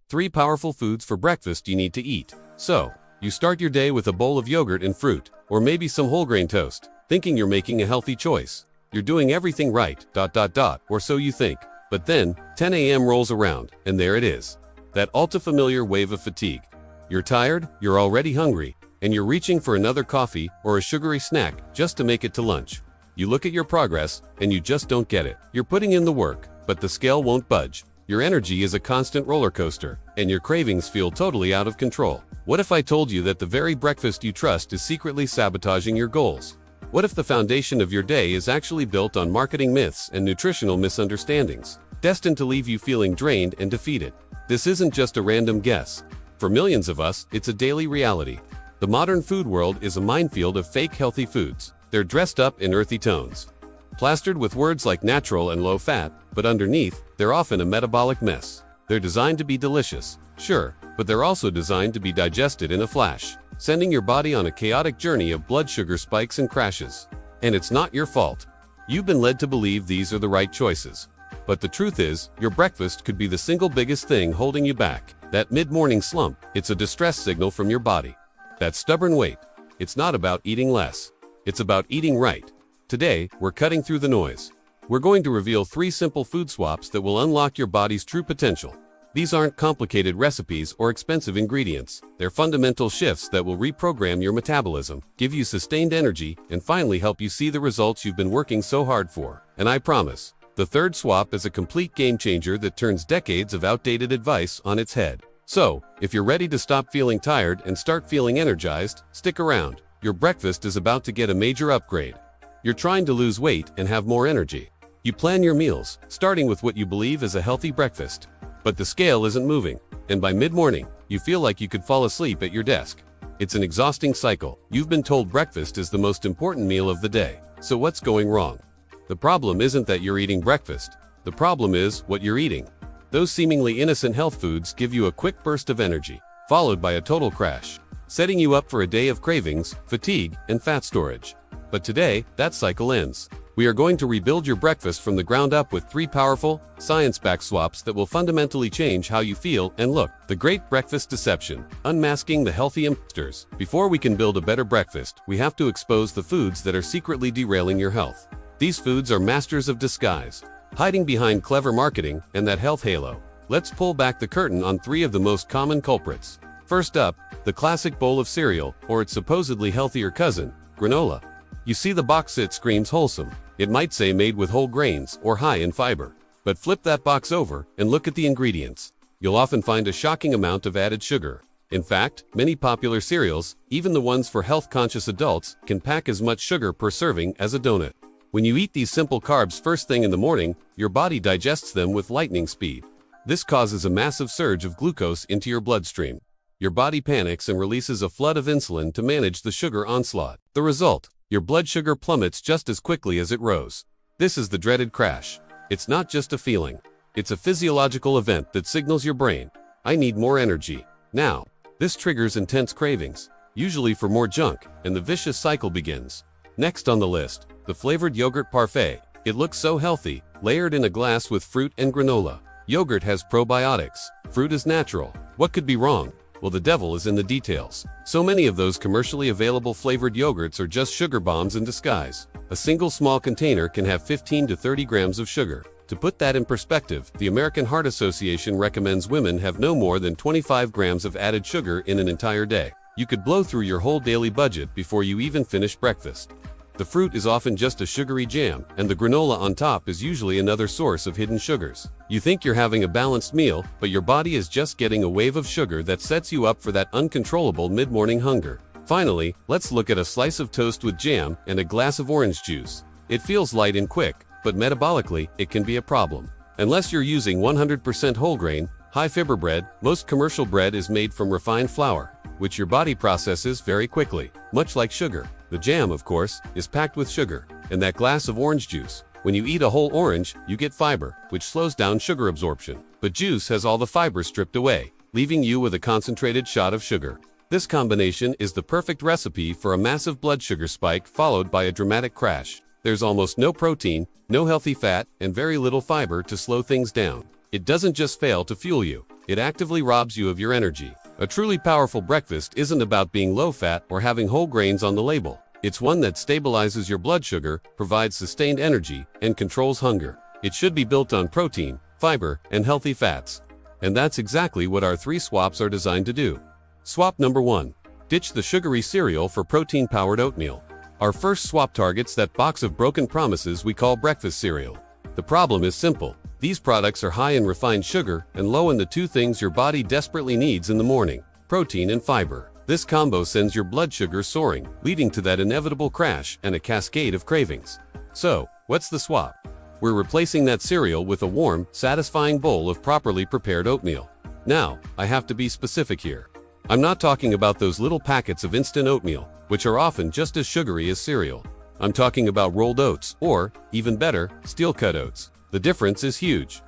3 powerful foods for breakfast you need to eat. So, you start your day with a bowl of yogurt and fruit, or maybe some whole grain toast, thinking you're making a healthy choice. You're doing everything right, or so you think. But then, 10 a.m. rolls around, and there it is. That ultra-familiar wave of fatigue. You're tired, you're already hungry, and you're reaching for another coffee or a sugary snack just to make it to lunch. You look at your progress, and you just don't get it. You're putting in the work, but the scale won't budge. Your energy is a constant roller coaster, and your cravings feel totally out of control. What if I told you that the very breakfast you trust is secretly sabotaging your goals? What if the foundation of your day is actually built on marketing myths and nutritional misunderstandings, destined to leave you feeling drained and defeated? This isn't just a random guess. For millions of us, it's a daily reality. The modern food world is a minefield of fake healthy foods. They're dressed up in earthy tones, plastered with words like natural and low fat, but underneath, they're often a metabolic mess. They're designed to be delicious, sure, but they're also designed to be digested in a flash, sending your body on a chaotic journey of blood sugar spikes and crashes. And it's not your fault. You've been led to believe these are the right choices. But the truth is, your breakfast could be the single biggest thing holding you back. That mid-morning slump, it's a distress signal from your body. That stubborn weight, it's not about eating less. It's about eating right. Today, we're cutting through the noise. We're going to reveal 3 simple food swaps that will unlock your body's true potential. These aren't complicated recipes or expensive ingredients. They're fundamental shifts that will reprogram your metabolism, give you sustained energy, and finally help you see the results you've been working so hard for. And I promise, the third swap is a complete game changer that turns decades of outdated advice on its head. So, if you're ready to stop feeling tired and start feeling energized, stick around. Your breakfast is about to get a major upgrade. You're trying to lose weight and have more energy. You plan your meals, starting with what you believe is a healthy breakfast. But the scale isn't moving, and by mid-morning, you feel like you could fall asleep at your desk. It's an exhausting cycle. You've been told breakfast is the most important meal of the day. So what's going wrong? The problem isn't that you're eating breakfast. The problem is what you're eating. Those seemingly innocent health foods give you a quick burst of energy, followed by a total crash, setting you up for a day of cravings, fatigue, and fat storage. But today, that cycle ends. We are going to rebuild your breakfast from the ground up with 3 powerful, science-backed swaps that will fundamentally change how you feel and look. The Great Breakfast Deception, unmasking the healthy imposters. Before we can build a better breakfast, we have to expose the foods that are secretly derailing your health. These foods are masters of disguise, hiding behind clever marketing and that health halo. Let's pull back the curtain on 3 of the most common culprits. First up, the classic bowl of cereal, or its supposedly healthier cousin, granola. You see the box, it screams wholesome. It might say made with whole grains or high in fiber. But flip that box over and look at the ingredients. You'll often find a shocking amount of added sugar. In fact, many popular cereals, even the ones for health-conscious adults, can pack as much sugar per serving as a donut. When you eat these simple carbs first thing in the morning, your body digests them with lightning speed. This causes a massive surge of glucose into your bloodstream. Your body panics and releases a flood of insulin to manage the sugar onslaught. The result: your blood sugar plummets just as quickly as it rose. This is the dreaded crash. It's not just a feeling. It's a physiological event that signals your brain, I need more energy now. This triggers intense cravings, usually for more junk, and the vicious cycle begins. Next on the list, the flavored yogurt parfait. It looks so healthy, layered in a glass with fruit and granola. Yogurt has probiotics. Fruit is natural. What could be wrong? Well, the devil is in the details. So many of those commercially available flavored yogurts are just sugar bombs in disguise. A single small container can have 15 to 30 grams of sugar. To put that in perspective, the American Heart Association recommends women have no more than 25 grams of added sugar in an entire day. You could blow through your whole daily budget before you even finish breakfast. The fruit is often just a sugary jam, and the granola on top is usually another source of hidden sugars. You think you're having a balanced meal, but your body is just getting a wave of sugar that sets you up for that uncontrollable mid-morning hunger. Finally, let's look at a slice of toast with jam and a glass of orange juice. It feels light and quick, but metabolically, it can be a problem. Unless you're using 100% whole grain, high-fiber bread, most commercial bread is made from refined flour, which your body processes very quickly, much like sugar. The jam, of course, is packed with sugar, and that glass of orange juice. When you eat a whole orange, you get fiber, which slows down sugar absorption. But juice has all the fiber stripped away, leaving you with a concentrated shot of sugar. This combination is the perfect recipe for a massive blood sugar spike followed by a dramatic crash. There's almost no protein, no healthy fat, and very little fiber to slow things down. It doesn't just fail to fuel you, it actively robs you of your energy. A truly powerful breakfast isn't about being low-fat or having whole grains on the label. It's one that stabilizes your blood sugar, provides sustained energy, and controls hunger. It should be built on protein, fiber, and healthy fats. And that's exactly what our 3 swaps are designed to do. Swap number 1. Ditch the sugary cereal for protein-powered oatmeal. Our first swap targets that box of broken promises we call breakfast cereal. The problem is simple. These products are high in refined sugar and low in the 2 things your body desperately needs in the morning: protein and fiber. This combo sends your blood sugar soaring, leading to that inevitable crash and a cascade of cravings. So, what's the swap? We're replacing that cereal with a warm, satisfying bowl of properly prepared oatmeal. Now, I have to be specific here. I'm not talking about those little packets of instant oatmeal, which are often just as sugary as cereal. I'm talking about rolled oats, or, even better, steel-cut oats. The difference is huge.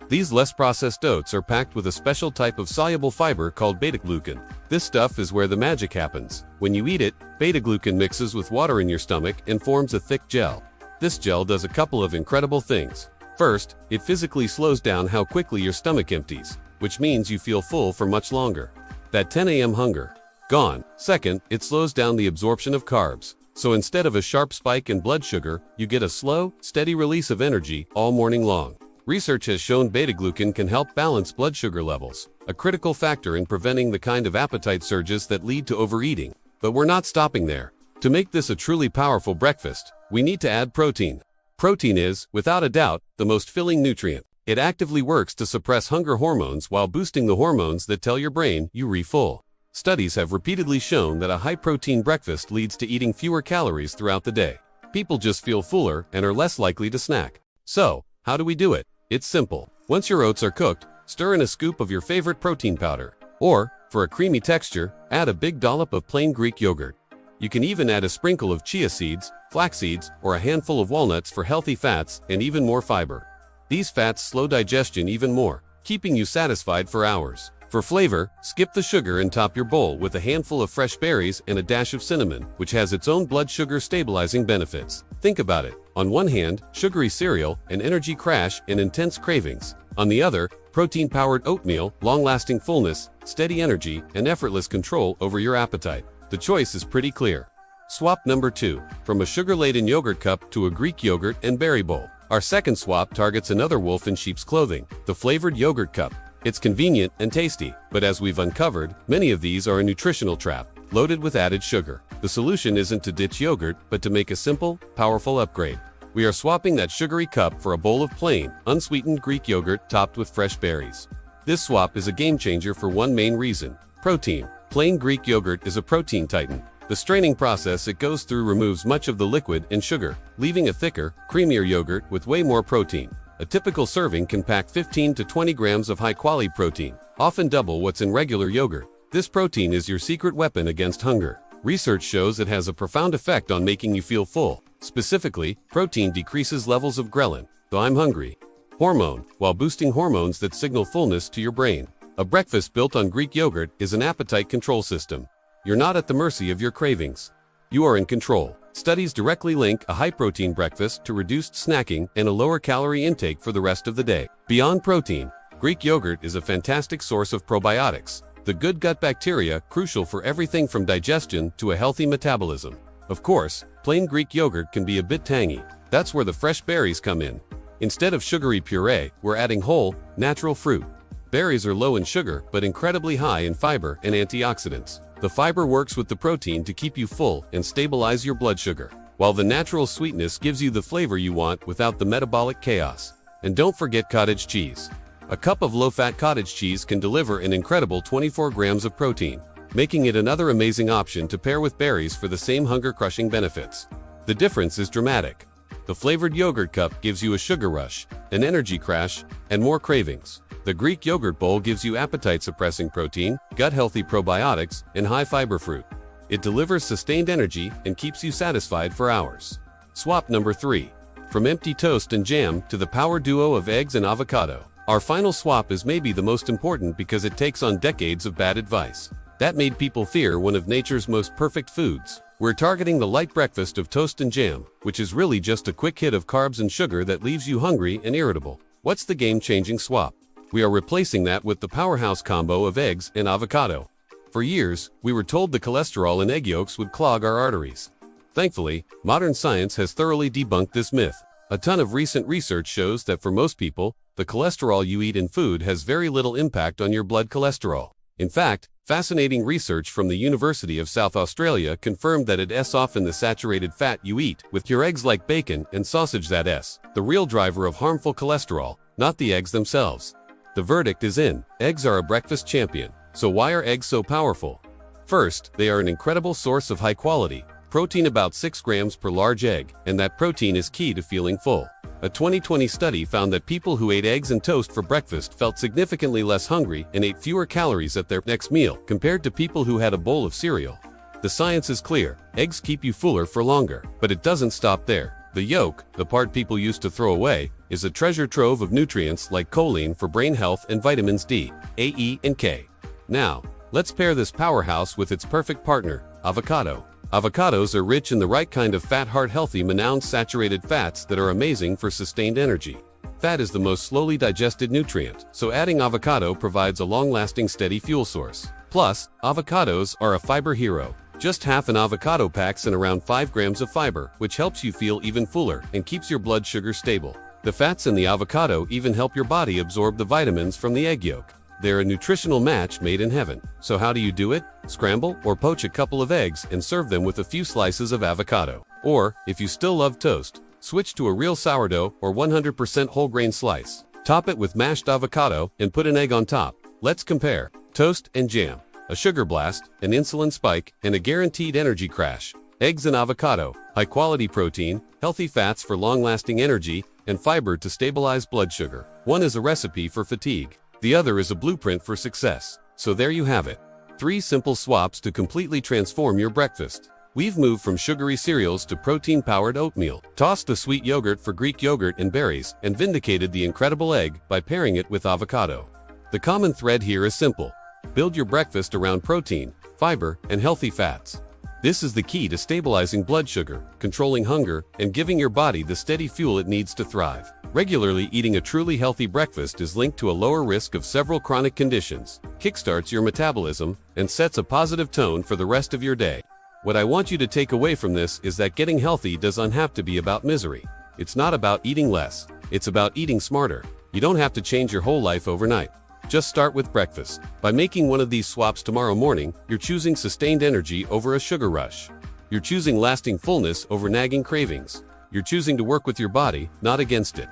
These less processed oats are packed with a special type of soluble fiber called beta-glucan. This stuff is where the magic happens. When you eat it, beta-glucan mixes with water in your stomach and forms a thick gel. This gel does a couple of incredible things. First, it physically slows down how quickly your stomach empties, which means you feel full for much longer. That 10 a.m. hunger, gone. Second, it slows down the absorption of carbs. So instead of a sharp spike in blood sugar, you get a slow, steady release of energy all morning long. Research has shown beta-glucan can help balance blood sugar levels, a critical factor in preventing the kind of appetite surges that lead to overeating. But we're not stopping there. To make this a truly powerful breakfast, we need to add protein. Protein is, without a doubt, the most filling nutrient. It actively works to suppress hunger hormones while boosting the hormones that tell your brain you're full. Studies have repeatedly shown that a high-protein breakfast leads to eating fewer calories throughout the day. People just feel fuller and are less likely to snack. So, how do we do it? It's simple. Once your oats are cooked, stir in a scoop of your favorite protein powder. Or, for a creamy texture, add a big dollop of plain Greek yogurt. You can even add a sprinkle of chia seeds, flax seeds, or a handful of walnuts for healthy fats and even more fiber. These fats slow digestion even more, keeping you satisfied for hours. For flavor, skip the sugar and top your bowl with a handful of fresh berries and a dash of cinnamon, which has its own blood sugar stabilizing benefits. Think about it. On one hand, sugary cereal, an energy crash, and intense cravings. On the other, protein-powered oatmeal, long-lasting fullness, steady energy, and effortless control over your appetite. The choice is pretty clear. Swap number 2. From a sugar-laden yogurt cup to a Greek yogurt and berry bowl. Our second swap targets another wolf in sheep's clothing, the flavored yogurt cup. It's convenient and tasty, but as we've uncovered, many of these are a nutritional trap, loaded with added sugar. The solution isn't to ditch yogurt, but to make a simple, powerful upgrade. We are swapping that sugary cup for a bowl of plain, unsweetened Greek yogurt topped with fresh berries. This swap is a game changer for one main reason: protein. Plain Greek yogurt is a protein titan. The straining process it goes through removes much of the liquid and sugar, leaving a thicker, creamier yogurt with way more protein. A typical serving can pack 15 to 20 grams of high-quality protein, often double what's in regular yogurt. This protein is your secret weapon against hunger. Research shows it has a profound effect on making you feel full. Specifically, protein decreases levels of ghrelin, the "I'm hungry" hormone, while boosting hormones that signal fullness to your brain. A breakfast built on Greek yogurt is an appetite control system. You're not at the mercy of your cravings. You are in control. Studies directly link a high-protein breakfast to reduced snacking and a lower calorie intake for the rest of the day. Beyond protein, Greek yogurt is a fantastic source of probiotics, the good gut bacteria crucial for everything from digestion to a healthy metabolism. Of course, plain Greek yogurt can be a bit tangy. That's where the fresh berries come in. Instead of sugary puree, we're adding whole, natural fruit. Berries are low in sugar but incredibly high in fiber and antioxidants. The fiber works with the protein to keep you full and stabilize your blood sugar, while the natural sweetness gives you the flavor you want without the metabolic chaos. And don't forget cottage cheese. A cup of low-fat cottage cheese can deliver an incredible 24 grams of protein, making it another amazing option to pair with berries for the same hunger-crushing benefits. The difference is dramatic. The flavored yogurt cup gives you a sugar rush, an energy crash, and more cravings. The Greek yogurt bowl gives you appetite-suppressing protein, gut-healthy probiotics, and high-fiber fruit. It delivers sustained energy and keeps you satisfied for hours. Swap number 3. From empty toast and jam to the power duo of eggs and avocado. Our final swap is maybe the most important because it takes on decades of bad advice that made people fear one of nature's most perfect foods. We're targeting the light breakfast of toast and jam, which is really just a quick hit of carbs and sugar that leaves you hungry and irritable. What's the game-changing swap? We are replacing that with the powerhouse combo of eggs and avocado. For years, we were told the cholesterol in egg yolks would clog our arteries. Thankfully, modern science has thoroughly debunked this myth. A ton of recent research shows that for most people, the cholesterol you eat in food has very little impact on your blood cholesterol. In fact, fascinating research from the University of South Australia confirmed that it's often the saturated fat you eat with your eggs like bacon and sausage that's the real driver of harmful cholesterol, not the eggs themselves. The verdict is in. Eggs are a breakfast champion. So why are eggs so powerful? First, they are an incredible source of high quality protein, about 6 grams per large egg, and that protein is key to feeling full. A 2020 study found that people who ate eggs and toast for breakfast felt significantly less hungry and ate fewer calories at their next meal compared to people who had a bowl of cereal. The science is clear. Eggs keep you fuller for longer, but it doesn't stop there. The yolk, the part people used to throw away, is a treasure trove of nutrients like choline for brain health and vitamins D, A, E, and K. Now, let's pair this powerhouse with its perfect partner, avocado. Avocados are rich in the right kind of fat, heart-healthy monounsaturated fats that are amazing for sustained energy. Fat is the most slowly digested nutrient, so adding avocado provides a long-lasting steady fuel source. Plus, avocados are a fiber hero. Just half an avocado packs in around 5 grams of fiber, which helps you feel even fuller and keeps your blood sugar stable. The fats in the avocado even help your body absorb the vitamins from the egg yolk. They're a nutritional match made in heaven. So how do you do it? Scramble or poach a couple of eggs and serve them with a few slices of avocado. Or, if you still love toast, switch to a real sourdough or 100% whole grain slice. Top it with mashed avocado and put an egg on top. Let's compare. Toast and jam. A sugar blast, an insulin spike, and a guaranteed energy crash. Eggs and avocado. High-quality protein, healthy fats for long-lasting energy, and fiber to stabilize blood sugar. One is a recipe for fatigue. The other is a blueprint for success. So there you have it. 3 simple swaps to completely transform your breakfast. We've moved from sugary cereals to protein-powered oatmeal, tossed the sweet yogurt for Greek yogurt and berries, and vindicated the incredible egg by pairing it with avocado. The common thread here is simple. Build your breakfast around protein, fiber, and healthy fats. This is the key to stabilizing blood sugar, controlling hunger, and giving your body the steady fuel it needs to thrive. Regularly eating a truly healthy breakfast is linked to a lower risk of several chronic conditions, kickstarts your metabolism, and sets a positive tone for the rest of your day. What I want you to take away from this is that getting healthy doesn't have to be about misery. It's not about eating less. It's about eating smarter. You don't have to change your whole life overnight. Just start with breakfast. By making one of these swaps tomorrow morning, you're choosing sustained energy over a sugar rush. You're choosing lasting fullness over nagging cravings. You're choosing to work with your body, not against it.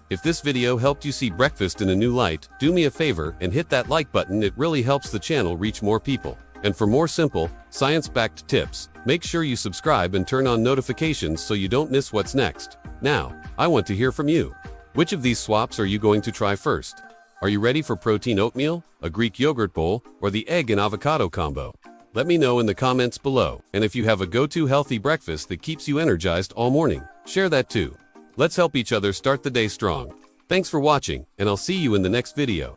If this video helped you see breakfast in a new light, do me a favor and hit that like button. It really helps the channel reach more people. And for more simple, science-backed tips, make sure you subscribe and turn on notifications so you don't miss what's next. Now, I want to hear from you. Which of these swaps are you going to try first? Are you ready for protein oatmeal, a Greek yogurt bowl, or the egg and avocado combo? Let me know in the comments below. And if you have a go-to healthy breakfast that keeps you energized all morning, share that too. Let's help each other start the day strong. Thanks for watching, and I'll see you in the next video.